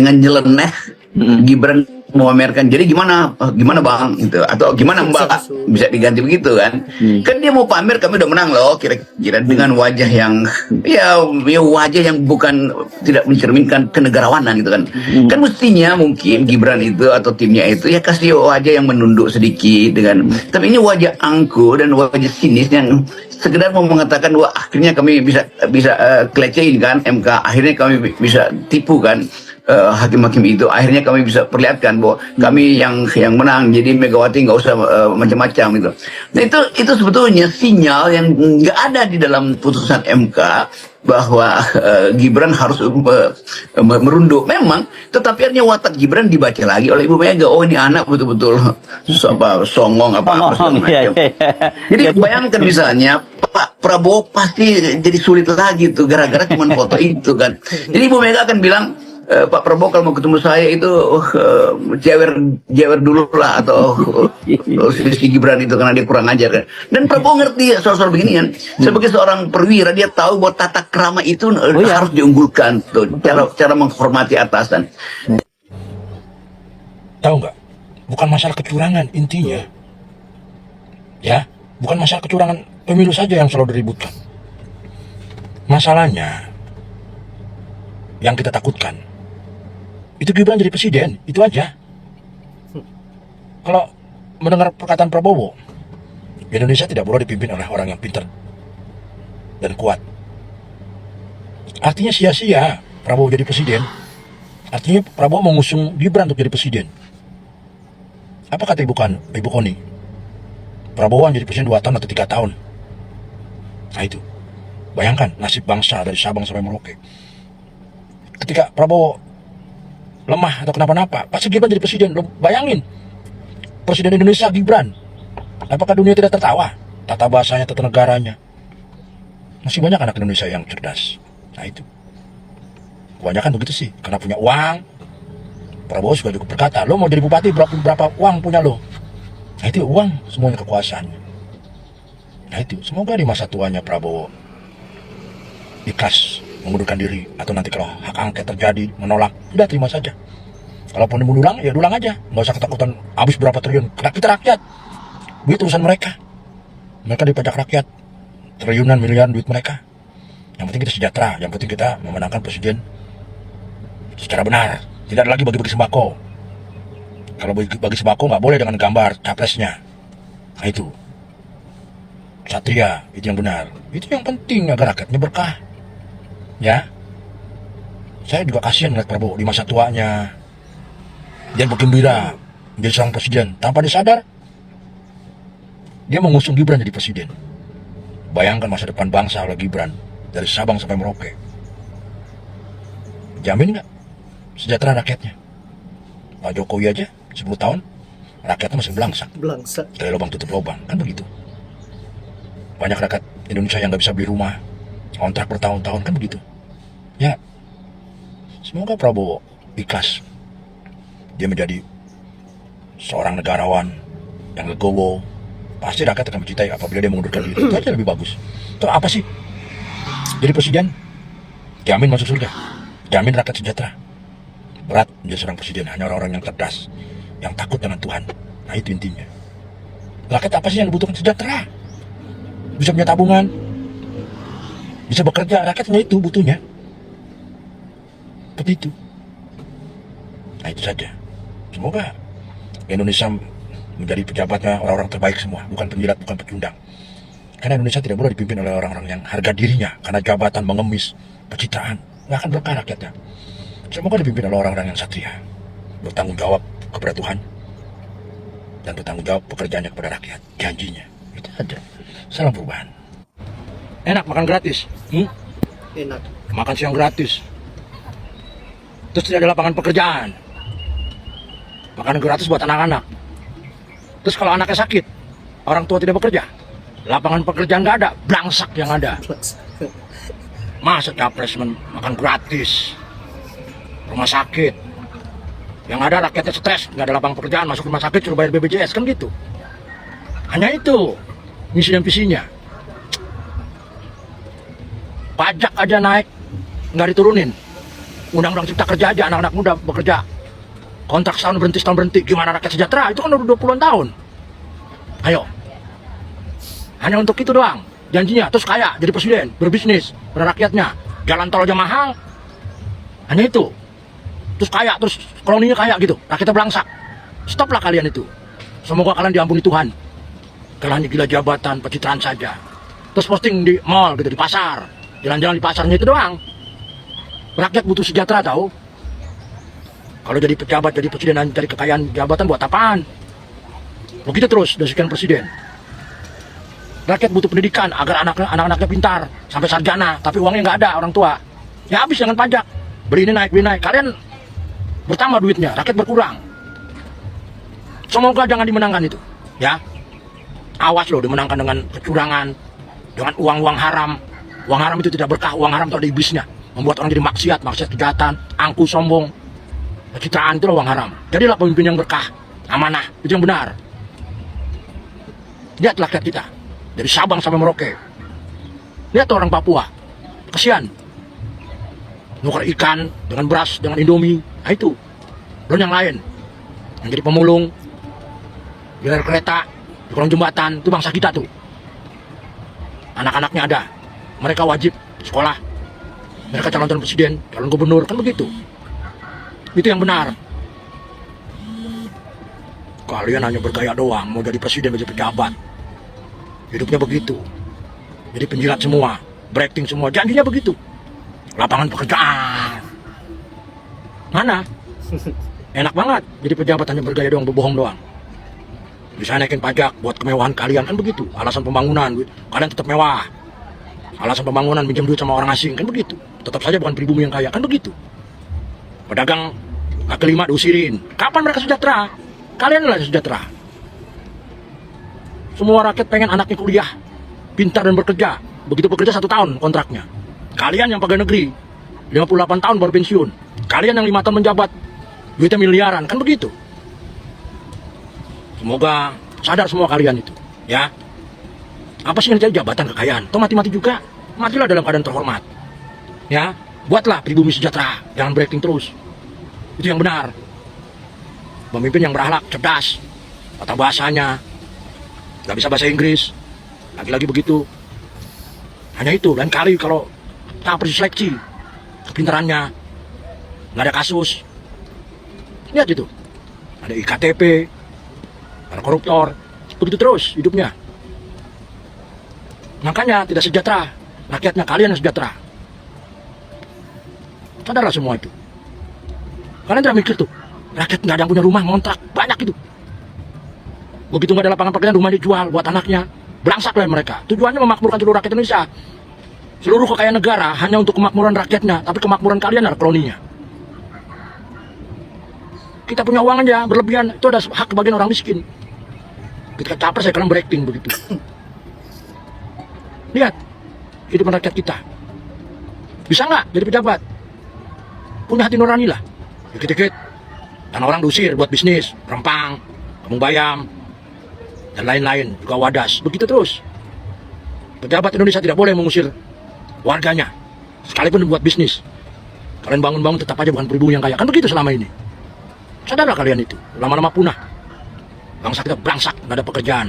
dengan nyeleneh Gibran memamerkan, jadi gimana bang gitu, atau gimana mbak, bisa diganti begitu kan. Kan dia mau pamer kami udah menang loh kira-kira, dengan wajah yang ya wajah yang bukan, tidak mencerminkan kenegarawanan gitu kan. Kan mestinya mungkin Gibran itu atau timnya itu ya kasih wajah yang menunduk sedikit dengan, tapi ini wajah angkuh dan wajah sinis yang sekedar mau mengatakan wah akhirnya kami bisa kelecehin kan MK, akhirnya kami bisa tipu kan hakim-hakim itu, akhirnya kami bisa perlihatkan bahwa kami yang menang, jadi Megawati nggak usah macam-macam gitu. Nah itu sebetulnya sinyal yang nggak ada di dalam putusan MK bahwa Gibran harus merunduk memang, tetapi akhirnya watak Gibran dibaca lagi oleh Ibu Mega, oh ini anak betul-betul songong apa segala macam. Jadi bayangkan misalnya Pak Prabowo pasti jadi sulit lagi tuh gara-gara cuma foto itu kan. Jadi Ibu Mega akan bilang, Pak Prabowo kalau mau ketemu saya itu jewer dulu lah, atau si Gibran itu karena dia kurang ajar kan. Dan Prabowo ngerti soal-soal beginian. Sebagai seorang perwira dia tahu bahwa tata krama itu harus diunggulkan tuh, cara menghormati atasan. Tahu nggak? Bukan masalah kecurangan intinya, ya, bukan masalah kecurangan pemilu saja yang selalu diributkan. Masalahnya yang kita takutkan itu Gibran jadi presiden, itu aja. Kalau mendengar perkataan Prabowo, Indonesia tidak boleh dipimpin oleh orang yang pintar dan kuat. Artinya sia-sia Prabowo jadi presiden. Artinya Prabowo mengusung Gibran untuk jadi presiden. Apa kata Ibu Koni? Prabowo jadi presiden 2 tahun atau 3 tahun. Nah itu, bayangkan nasib bangsa dari Sabang sampai Merauke. Ketika Prabowo lemah atau kenapa-napa, pasti Gibran jadi presiden. Lo bayangin, presiden Indonesia Gibran. Apakah dunia tidak tertawa? Tata bahasanya, tata negaranya. Masih banyak anak Indonesia yang cerdas. Nah itu, kebanyakan begitu sih, karena punya uang. Prabowo juga cukup berkata, lo mau jadi bupati berapa uang punya lo? Nah itu uang, semuanya kekuasaannya. Nah itu, semoga di masa tuanya Prabowo ikhlas mengundurkan diri, atau nanti kalau hak angket terjadi menolak, udah terima saja. Kalaupun mau dulang, ya dulang aja, nggak usah ketakutan habis berapa triliun. Kita rakyat, duit urusan mereka dipajak rakyat, triliunan miliaran duit mereka. Yang penting kita sejahtera, yang penting kita memenangkan presiden secara benar. Tidak ada lagi bagi-bagi sembako. Kalau bagi sembako nggak boleh dengan gambar capresnya. Nah itu Satria, itu yang benar, itu yang penting agar rakyatnya berkah. Ya, saya juga kasihan melihat Prabowo di masa tuanya dia bergembira menjadi seorang presiden, tanpa disadar dia mengusung Gibran jadi presiden. Bayangkan masa depan bangsa oleh Gibran dari Sabang sampai Merauke. Jamin nggak sejahtera rakyatnya? Pak Jokowi aja 10 tahun rakyatnya masih belangsak. Dari lubang tutup lubang, kan begitu. Banyak rakyat Indonesia yang nggak bisa beli rumah, kontrak bertahun-tahun, kan begitu. Ya, semoga Prabowo ikhlas. Dia menjadi seorang negarawan yang legowo. Pasti rakyat akan mencintai apabila dia mengundurkan diri. Itu aja lebih bagus. Itu apa sih? Jadi presiden, jamin masuk surga, jamin rakyat sejahtera. Berat menjadi seorang presiden hanya orang-orang yang cerdas, yang takut dengan Tuhan. Nah itu intinya. Rakyat apa sih yang dibutuhkan? Sejahtera. Bisa punya tabungan, bisa bekerja, rakyatnya itu butuhnya. Seperti itu. Nah itu saja. Semoga Indonesia menjadi pejabatnya orang-orang terbaik semua, bukan penjilat, bukan pecundang. Karena Indonesia tidak boleh dipimpin oleh orang-orang yang harga dirinya karena jabatan mengemis, pencitraan. Nggak akan berkah rakyatnya. Semoga dipimpin oleh orang-orang yang satria, bertanggung jawab kepada Tuhan, dan bertanggung jawab pekerjaannya kepada rakyat, janjinya. Itu aja. Salam perubahan. Enak makan gratis. Enak. Makan siang gratis. Terus tidak ada lapangan pekerjaan. Makanan gratis buat anak-anak. Terus kalau anaknya sakit, orang tua tidak bekerja, lapangan pekerjaan nggak ada, blangsak yang ada. Masa capres makan gratis? Rumah sakit yang ada rakyatnya stres, nggak ada lapangan pekerjaan, masuk rumah sakit suruh bayar BPJS, kan gitu. Hanya itu misi dan visinya. Pajak aja naik, nggak diturunin. Undang-undang Cipta Kerja aja, anak-anak muda bekerja kontrak setahun berhenti, gimana rakyat sejahtera? Itu kan udah 20-an tahun. Ayo, hanya untuk itu doang janjinya, terus kaya, jadi presiden, berbisnis pada rakyatnya, jalan tol aja mahal, hanya itu. Terus kaya, terus koloninya kaya gitu, rakyatnya belangsak. Stoplah kalian itu. Semoga kalian diampuni Tuhan. Kalian hanya gila jabatan, pencitraan saja. Terus posting di mall gitu, di pasar, jalan-jalan di pasarnya itu doang. Rakyat butuh sejahtera tahu. Kalau jadi pejabat, jadi presiden, dan cari kekayaan jabatan buat apaan? Begitu terus dari sekian presiden. Rakyat butuh pendidikan agar anak-anaknya pintar sampai sarjana, tapi uangnya nggak ada orang tua. Ya habis dengan pajak. Beli ini naik, beli naik. Kalian bertambah duitnya, rakyat berkurang. Semoga jangan dimenangkan itu, ya. Awas loh dimenangkan dengan kecurangan, dengan uang-uang haram. Uang haram itu tidak berkah, uang haram itu ada iblisnya. Membuat orang jadi maksiat kejahatan, angku, sombong. Pencitraan itu uang haram. Jadilah pemimpin yang berkah, amanah, itu yang benar. Lihat rakyat kita, dari Sabang sampai Merauke. Lihat orang Papua, kasihan. Nukar ikan dengan beras, dengan Indomie, nah itu. Belum yang lain, yang jadi pemulung, di rel kereta, di kolong jembatan, itu bangsa kita tuh. Anak-anaknya ada, mereka wajib sekolah, mereka calon presiden, calon gubernur, kan begitu. Itu yang benar. Kalian hanya bergaya doang, mau jadi presiden, menjadi pejabat. Hidupnya begitu. Jadi penjilat semua, breaking semua, janjinya begitu. Lapangan pekerjaan. Mana? Enak banget, jadi pejabat hanya bergaya doang, berbohong doang. Bisa naikin pajak buat kemewahan kalian, kan begitu. Alasan pembangunan, kalian tetap mewah. Alasan pembangunan minjem duit sama orang asing, kan begitu. Tetap saja bukan pribumi yang kaya, kan begitu. Pedagang kaki lima diusirin. Kapan mereka sejahtera? Kalian lah sejahtera. Semua rakyat pengen anaknya kuliah, pintar dan bekerja. Begitu bekerja 1 tahun kontraknya. Kalian yang pegawai negeri 58 tahun baru pensiun. Kalian yang 5 tahun menjabat, duitnya miliaran, kan begitu. Semoga sadar semua kalian itu, ya. Apa sih yang jadi jabatan kekayaan? Toh mati-mati juga. Matilah dalam keadaan terhormat. Ya, buatlah pribumi sejahtera, jangan breaking terus. Itu yang benar. Pemimpin yang berakhlak, cerdas, tata bahasanya, nggak bisa bahasa Inggris, lagi-lagi begitu. Hanya itu, dan kali kalau tak seleksi, kepintarannya, nggak ada kasus. Lihat itu, ada IKTP, ada koruptor, begitu terus hidupnya. Makanya tidak sejahtera, rakyatnya kalian yang sejahtera. Sadarlah semua itu. Kalian tidak mikir tuh, rakyat nggak ada yang punya rumah, ngontrak, banyak itu. Begitu nggak ada lapangan pekerjaan, rumah dijual buat anaknya. Belangsak lah mereka. Tujuannya memakmurkan seluruh rakyat Indonesia. Seluruh kekayaan negara hanya untuk kemakmuran rakyatnya, tapi kemakmuran kalian adalah koloninya. Kita punya uang aja, berlebihan, itu ada hak kebagian orang miskin. Ketika capres saya kalian breaking begitu. Lihat, hidup rakyat kita. Bisa nggak jadi pejabat? Punya hati nurani lah. Dikit-dikit, dan orang diusir buat bisnis, rempang, kampung bayam, dan lain-lain, juga wadas. Begitu terus. Pejabat Indonesia tidak boleh mengusir warganya, sekalipun buat bisnis. Kalian bangun-bangun tetap aja bukan pribumi yang kaya. Kan begitu selama ini. Sadarlah kalian itu, lama-lama punah. Bangsa kita berangsak, nggak ada pekerjaan.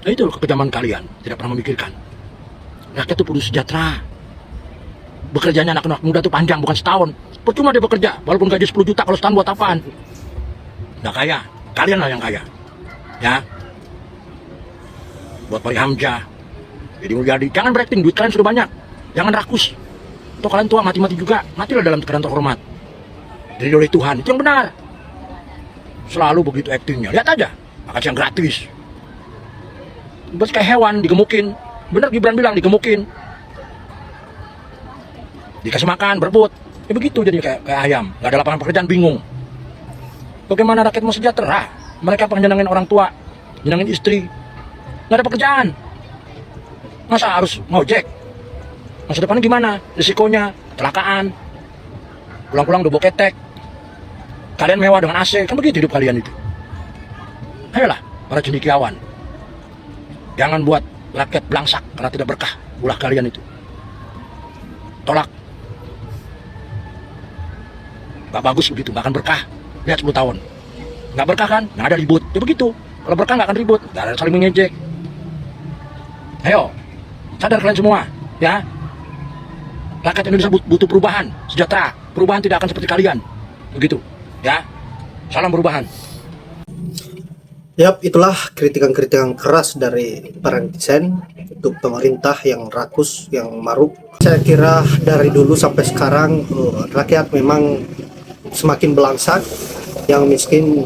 Nah itu kekejaman kalian, tidak pernah memikirkan. Rakyat itu perlu sejahtera. Bekerjanya anak-anak muda itu panjang, bukan setahun. Percuma dia bekerja, walaupun gaji 10 juta, kalau setahun buat apaan? Nggak kaya, kalian lah yang kaya. Ya, buat Fahri Hamzah, Deddy Mulyadi, jangan breaking, duit kalian sudah banyak. Jangan rakus. Atau kalian tua mati-mati juga, matilah dalam keadaan terhormat. Jadi oleh Tuhan, itu yang benar. Selalu begitu aktingnya, lihat aja, makan siang gratis. Bos kayak hewan, digemukin. Bener Gibran bilang, digemukin. Dikasih makan, berebut. Ya begitu jadi kayak ayam, gak ada lapangan pekerjaan, bingung. Bagaimana rakyat mau sejahtera? Mereka pengen nyenengin orang tua, nyenengin istri, gak ada pekerjaan. Masa harus ngojek? Masa depannya gimana? Risikonya, kecelakaan, pulang-pulang udah ketek. Kalian mewah dengan AC, kan begitu hidup kalian itu. Ayolah, para cendekiawan, jangan buat rakyat belangsak karena tidak berkah ulah kalian itu. Tolak. Nggak bagus begitu, nggak akan berkah. Lihat 10 tahun. Nggak berkah kan? Nggak ada ribut. Ya begitu. Kalau berkah nggak akan ribut. Nggak ada saling mengejek. Ayo, sadar kalian semua. Ya. Rakyat Indonesia butuh perubahan, sejahtera. Perubahan tidak akan seperti kalian. Begitu. Ya. Salam perubahan. Yap, itulah kritikan-kritikan keras dari para netizen untuk pemerintah yang rakus, yang maruk. Saya kira dari dulu sampai sekarang rakyat memang semakin belangsak, yang miskin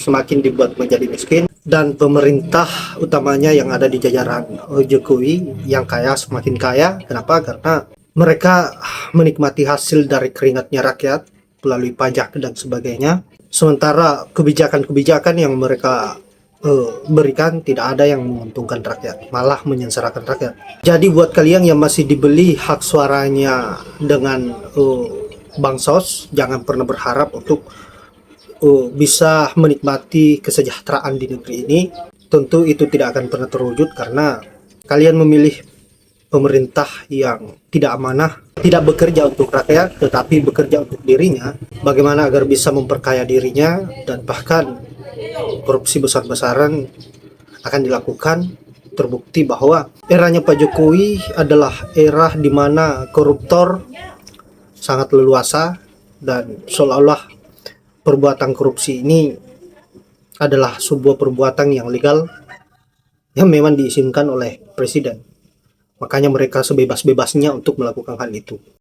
semakin dibuat menjadi miskin, dan pemerintah utamanya yang ada di jajaran Jokowi yang kaya semakin kaya. Kenapa? Karena mereka menikmati hasil dari keringatnya rakyat melalui pajak dan sebagainya. Sementara kebijakan-kebijakan yang mereka berikan tidak ada yang menguntungkan rakyat, malah menyengsarakan rakyat. Jadi buat kalian yang masih dibeli hak suaranya dengan bansos, jangan pernah berharap untuk bisa menikmati kesejahteraan di negeri ini. Tentu itu tidak akan pernah terwujud karena kalian memilih pemerintah yang tidak amanah, tidak bekerja untuk rakyat tetapi bekerja untuk dirinya, bagaimana agar bisa memperkaya dirinya, dan bahkan korupsi besar-besaran akan dilakukan. Terbukti bahwa eranya Pak Jokowi adalah era di mana koruptor sangat leluasa, dan seolah-olah perbuatan korupsi ini adalah sebuah perbuatan yang legal yang memang diizinkan oleh presiden. Makanya mereka sebebas-bebasnya untuk melakukan hal itu.